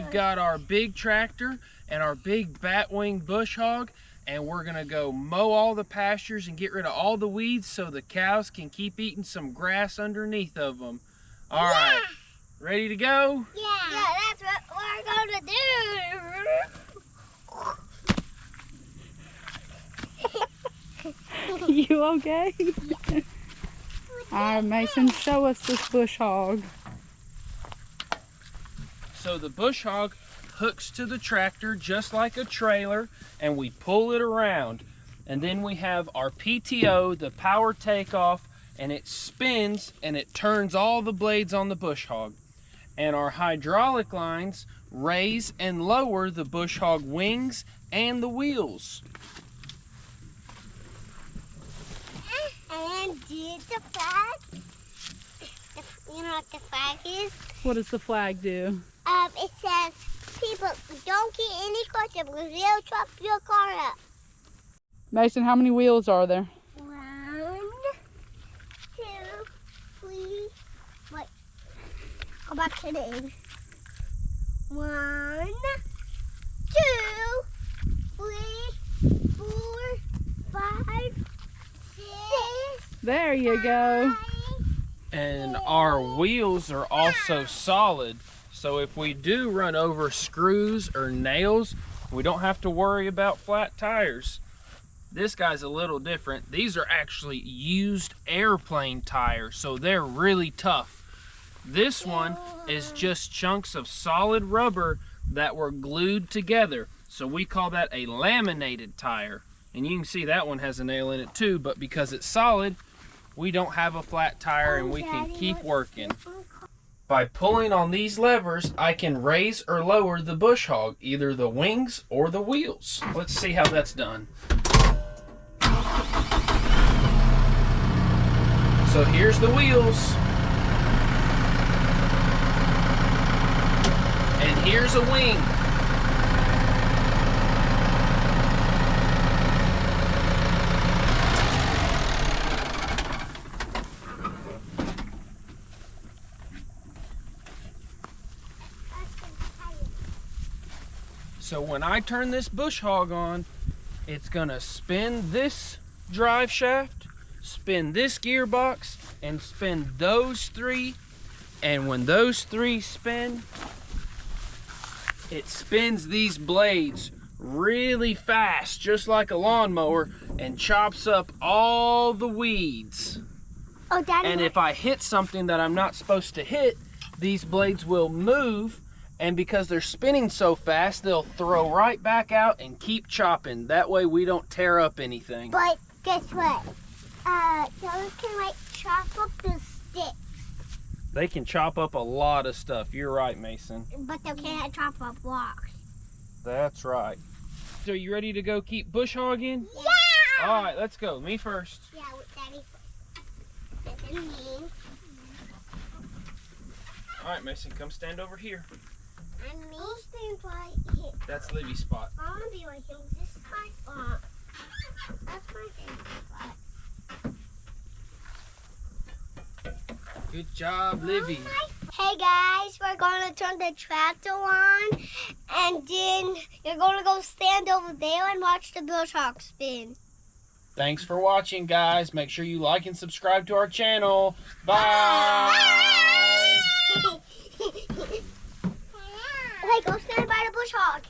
we've got our big tractor and our big batwing bush hog, and we're gonna go mow all the pastures and get rid of all the weeds so the cows can keep eating some grass underneath of them. All right, ready to go? Yeah, that's what we're gonna do. You okay? All right, Mason, show us this bush hog. So the bush hog hooks to the tractor just like a trailer, and we pull it around. And then we have our PTO, the power takeoff, and it spins and it turns all the blades on the bush hog. And our hydraulic lines raise and lower the bush hog wings and the wheels. And did the flag? You know what the flag is? What does the flag do? It says, people, don't get any closer because they'll chop your car up. Mason, how many wheels are there? 1, 2, 3, wait, go back to the end. 1, 2, 3, 4, 5, 6. There you go. And our wheels are also solid. So if we do run over screws or nails, we don't have to worry about flat tires. This guy's a little different. These are actually used airplane tires, so they're really tough. This one is just chunks of solid rubber that were glued together. So we call that a laminated tire. And you can see that one has a nail in it too, but because it's solid, we don't have a flat tire and we can keep working. By pulling on these levers, I can raise or lower the bush hog, either the wings or the wheels. Let's see how that's done. So here's the wheels. And here's a wing. So when I turn this bush hog on, it's gonna spin this drive shaft, spin this gearbox, and spin those 3. And when those 3 spin, it spins these blades really fast, just like a lawnmower, and chops up all the weeds. Oh, Daddy. And if I hit something that I'm not supposed to hit, these blades will move. And because they're spinning so fast, they'll throw right back out and keep chopping. That way we don't tear up anything. But guess what? Those can like chop up the sticks. They can chop up a lot of stuff. You're right, Mason. But they can't chop up rocks. That's right. So you ready to go keep bush hogging? Yeah! All right, let's go. Me first. Yeah, with Daddy first. And then me. All right, Mason, come stand over here. And me. I'll stand right here. That's Livy's spot. I want to be right here. This is my spot. That's my favorite spot. Good job, Livy. Hey guys, we're going to turn the tractor on, and then you're going to go stand over there and watch the bush hog spin. Thanks for watching, guys. Make sure you like and subscribe to our channel. Bye. Hey, go stand by the bush hog.